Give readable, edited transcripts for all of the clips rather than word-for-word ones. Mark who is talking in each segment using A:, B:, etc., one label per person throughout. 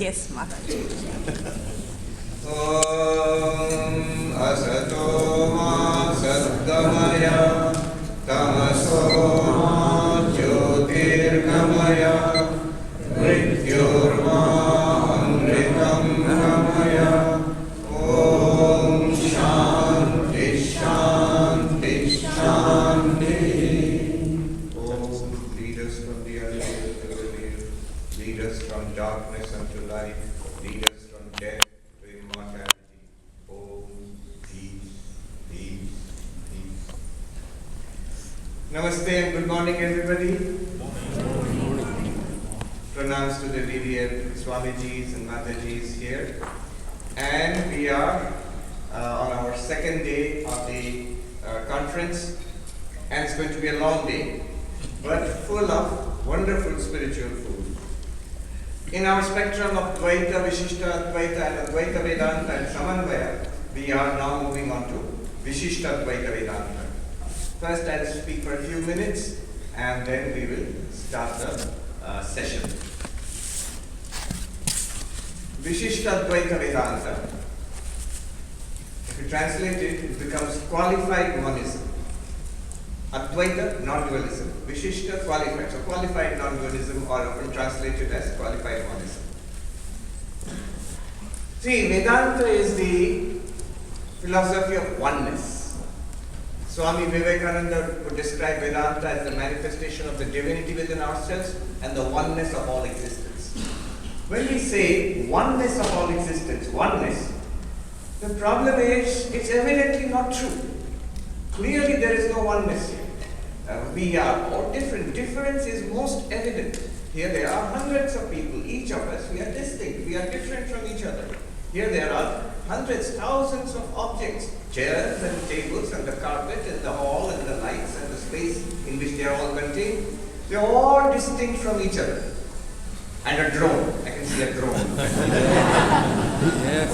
A: Yes, Maharaj.
B: Om Asato Ma Satgamaya Tamaso Ma Jyotirgamaya Mrityurma Amritam Gamaya. Om Shanti Shanti Shanti. Om, lead us from the unseen to the near, lead us from darkness unto light, lead us from death to immortality. Om, peace, peace, peace. Namaste and good morning, everybody. Pranams to the revered Swamijis and Matajis here. And we are on our second day of the conference, and it's going to be a long day, but full of wonderful spiritual food. In our spectrum of Dvaita, Vishishta, Advaita and Advaita Vedanta and Samanvaya, we are now moving on to Vishishta Advaita Vedanta. First I'll speak for a few minutes and then we will start the session. Vishishta Advaita Vedanta. If you translate it, it becomes qualified monism. Advaita, non-dualism. Vishishta, qualified. So qualified non-dualism, or often translated as qualified monism. See, Vedanta is the philosophy of oneness. Swami Vivekananda would describe Vedanta as the manifestation of the divinity within ourselves and the oneness of all existence. When we say oneness of all existence, oneness, the problem is it's evidently not true. Clearly there is no oneness here. We are all different. Difference is most evident. Here there are hundreds of people, each of us, we are distinct, we are different from each other. Here there are hundreds, thousands of objects, chairs and tables and the carpet and the hall and the lights and the space in which they are all contained. They are all distinct from each other. And a drone. I can see a drone.
C: Yes.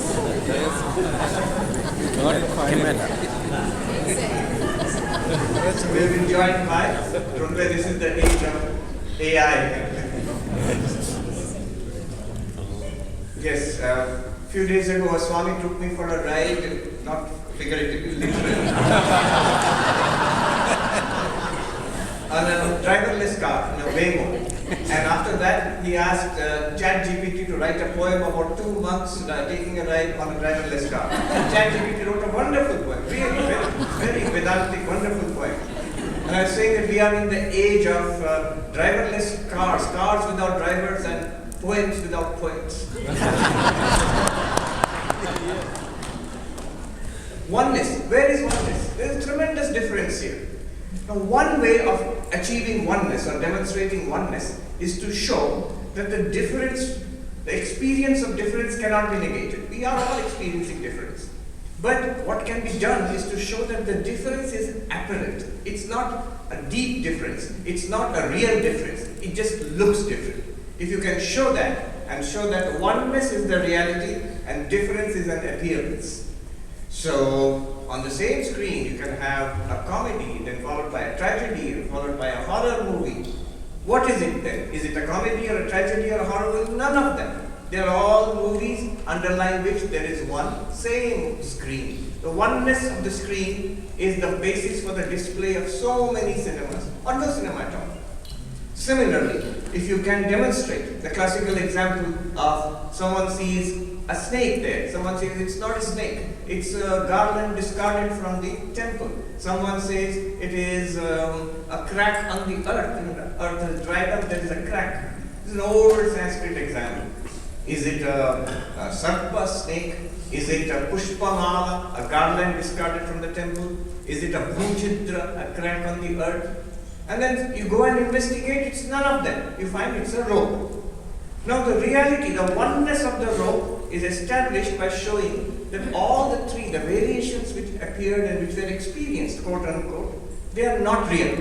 B: We've been joined by Trunve. This is the age of AI. Yes, a few days ago, a Swami took me for a ride, not figuratively, literally, on a driverless car, in a Waymo. And after that, he asked ChatGPT to write a poem about 2 months taking a ride on a driverless car. ChatGPT wrote a wonderful poem, really very Vedantic, wonderful poem. And I was saying that we are in the age of driverless cars, cars without drivers and poems without poets. Oneness, where is oneness? There is a tremendous difference here. Now, one way of achieving oneness or demonstrating oneness is to show that the difference, the experience of difference cannot be negated. We are all experiencing difference. But what can be done is to show that the difference is apparent. It's not a deep difference. It's not a real difference. It just looks different. If you can show that and show that oneness is the reality and difference is an appearance. So, on the same screen, you can have a comedy, then followed by a tragedy, followed by a horror movie. What is it then? Is it a comedy or a tragedy or a horror movie? None of them. They are all movies underlying which there is one same screen. The oneness of the screen is the basis for the display of so many cinemas, or no cinema at all. Similarly, if you can demonstrate the classical example of someone sees a snake there, someone says it's not a snake, it's a garland discarded from the temple. Someone says it is a crack on the earth, and the earth has dried up, there is a crack. This is an old Sanskrit example. Is it a sarpa snake? Is it a pushpamala, a garland discarded from the temple? Is it a bhujidra, a crack on the earth? And then you go and investigate, it's none of them. You find it's a rope. Now the reality, the oneness of the rope is established by showing that all the three, the variations which appeared and which were experienced, quote unquote, they are not real.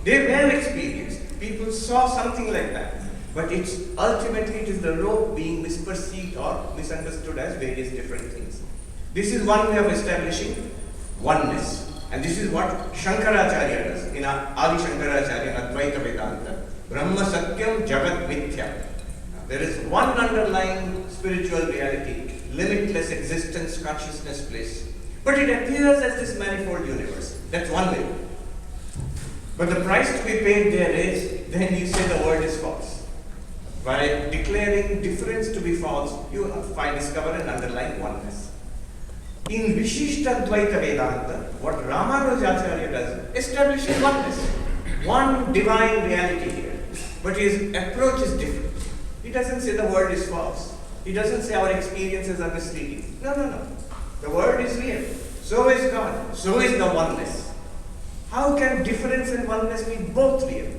B: They were experienced. People saw something like that. But ultimately it is the rope being misperceived or misunderstood as various different things. This is one way of establishing oneness. And this is what Shankaracharya does in Adi Shankaracharya in Advaita Vedanta. Brahma Satyam Jagat Mithya. There is one underlying spiritual reality, limitless existence, consciousness, bliss. But it appears as this manifold universe. That's one way. But the price to be paid there is, then you say the word is false. By declaring difference to be false, you discover an underlying oneness. In Vishishta Dvaita Vedanta, what Ramanujacharya does, establishes oneness. One divine reality here. But his approach is different. He doesn't say the word is false. He doesn't say our experiences are misleading. No. The word is real. So is God. So is the oneness. How can difference and oneness be both real?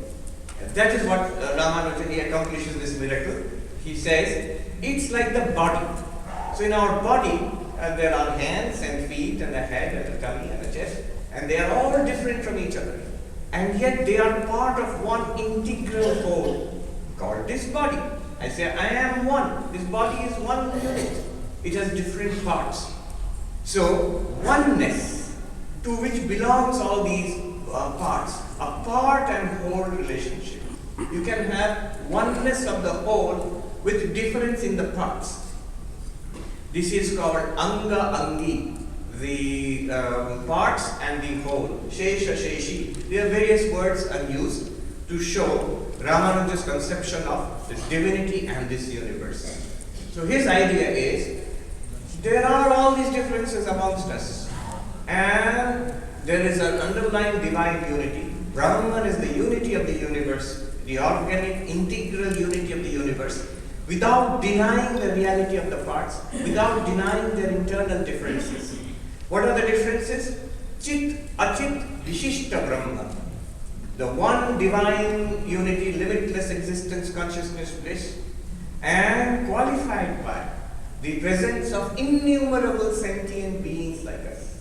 B: And that is what Ramanuja, he accomplishes this miracle. He says, it's like the body. So in our body, there are hands and feet and a head and a tummy and a chest. And they are all different from each other. And yet they are part of one integral whole called this body. I say, I am one. This body is one unit. It has different parts. So, oneness, to which belongs all these parts, a part and whole relationship. You can have oneness of the whole with difference in the parts. This is called Anga Angi, the parts and the whole. Shesha Sheshi. There are various words are used to show Ramanuja's conception of this divinity and this universe. So his idea is, there are all these differences amongst us, and there is an underlying divine unity. Brahman is the unity of the universe, the organic, integral unity of the universe, without denying the reality of the parts, without denying their internal differences. What are the differences? Chit, Achit, Vishishta Brahma. The one divine unity, limitless existence, consciousness, bliss, and qualified by the presence of innumerable sentient beings like us.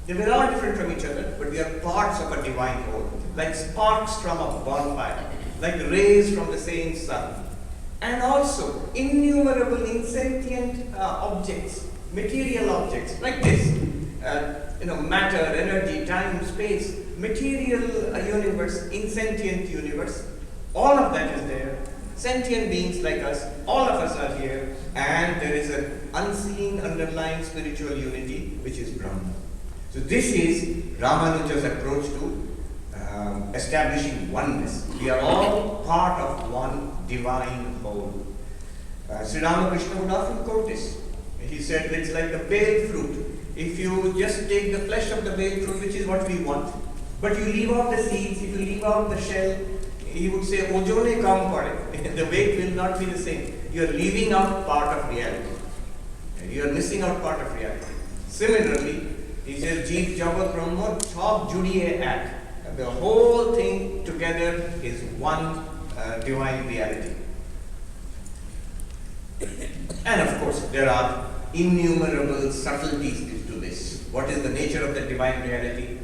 B: They were all different from each other, but we are parts of a divine whole, like sparks from a bonfire, like rays from the same sun. And also innumerable insentient objects, material objects, like this. Matter, energy, time, space, material universe, insentient universe, all of that is there. Sentient beings like us, all of us are here, and there is an unseen underlying spiritual unity which is Brahman. So this is Ramanuja's approach to establishing oneness. We are all part of one divine whole. Sri Ramakrishna would often quote this. He said it's like the bale fruit. If you just take the flesh of the bale fruit, which is what we want, but you leave out the seeds, if you leave out the shell, he would say, Ojone kam pade. The weight will not be the same. You are leaving out part of reality. You are missing out part of reality. Similarly, he says, Jeev Jagat Brahma Chop Judiye Ak. The whole thing together is one divine reality. And of course, there are innumerable subtleties to this. What is the nature of the divine reality?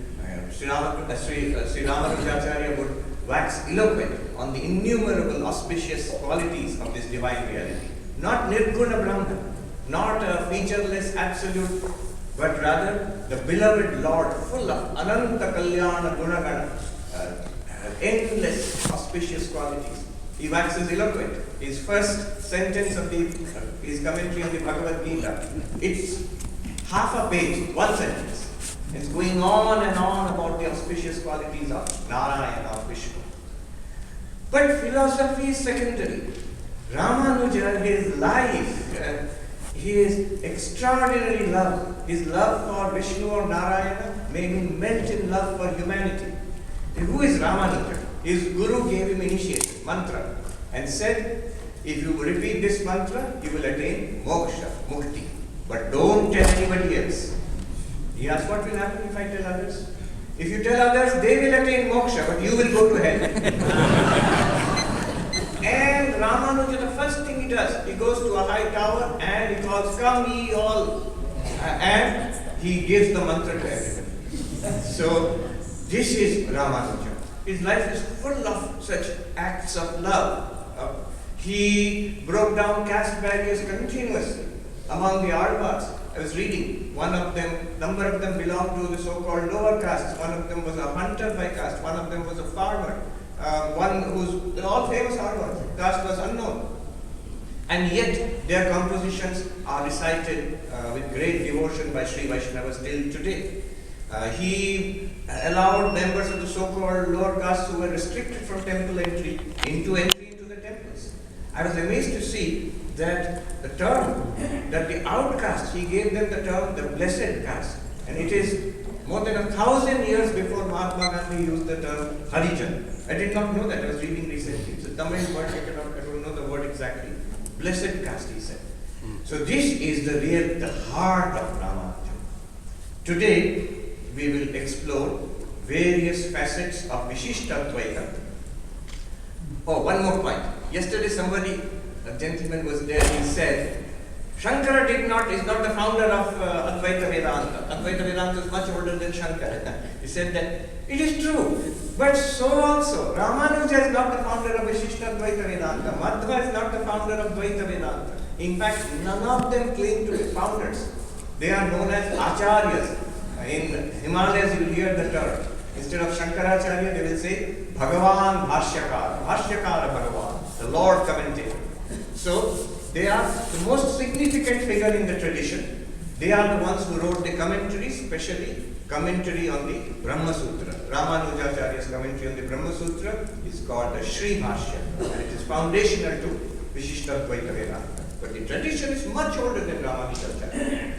B: Sri Ramanujacharya would wax eloquent on the innumerable auspicious qualities of this divine reality. Not Nirguna Brahman, not a featureless absolute, but rather the beloved Lord, full of Ananta Kalyana Gunagana, endless auspicious qualities. He waxes eloquent. His first sentence of his commentary on the Bhagavad Gita, it's half a page, one sentence. It's going on and on about the auspicious qualities of Narayana, of Vishnu. But philosophy is secondary. Ramanuja, his life, his extraordinary love, his love for Vishnu or Narayana made him melt in love for humanity. And who is Ramanuja? His guru gave him initiation, mantra, and said, if you repeat this mantra, you will attain moksha, mukti. But don't tell anybody else. He asked, what will happen if I tell others? If you tell others, they will attain moksha, but you will go to hell. And Ramanuja, the first thing he does, he goes to a high tower and he calls, come ye all. And he gives the mantra to everyone. So, this is Ramanuja. His life is full of such acts of love. He broke down caste barriers continuously among the Alvars. I was reading, number of them belonged to the so-called lower castes. One of them was a hunter by caste. One of them was a farmer. They're all famous Alvars. Caste was unknown. And yet their compositions are recited with great devotion by Sri Vaishnavas till today. He allowed members of the so-called lower castes who were restricted from temple entry into the temples. I was amazed to see that the term, that the outcasts, he gave them the term the blessed caste. And it is more than 1,000 years before Mahatma Gandhi used the term Harijan. I did not know that. I was reading recently. It's a Tamil word. I don't know the word exactly. Blessed caste, he said. So this is the heart of Ramanuja. Today, we will explore various facets of Vishishtadvaita. Oh, one more point. Yesterday a gentleman was there, he said, Shankara is not the founder of Advaita Vedanta. Advaita Vedanta is much older than Shankara. He said that it is true, but so also Ramanuja is not the founder of Vishishtadvaita Vedanta. Madhva is not the founder of Dvaita Vedanta. In fact, none of them claim to be founders. They are known as Acharyas. In Himalayas, you will hear the term. Instead of Shankaracharya, they will say Bhagavan Bhashyakara, Bhashyakara Bhagavan, the Lord commentator. So, they are the most significant figure in the tradition. They are the ones who wrote the commentary, especially commentary on the Brahma Sutra. Ramanujacharya's commentary on the Brahma Sutra is called the Sri Bhashya, and it is foundational to Vishishtadvaita Vedanta. But the tradition is much older than Ramanujacharya.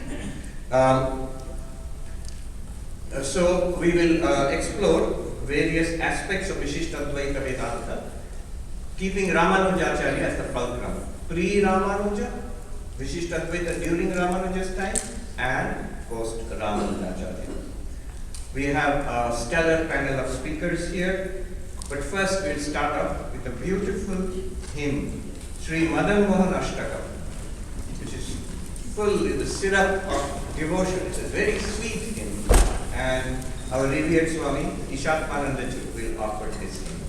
B: So we will explore various aspects of Vishishtadvaita Vedanta, keeping Ramanujacharya as the fulcrum. Pre-Ramanuja, Vishishtadvaita during Ramanuja's time, and post-Ramanujacharya. We have a stellar panel of speakers here, but first we'll start off with a beautiful hymn, Sri Madan Mohan Ashtakam, which is full with the syrup of devotion. It's a very sweet hymn, and our revered Swami Ishatmananda ji will offer this hymn.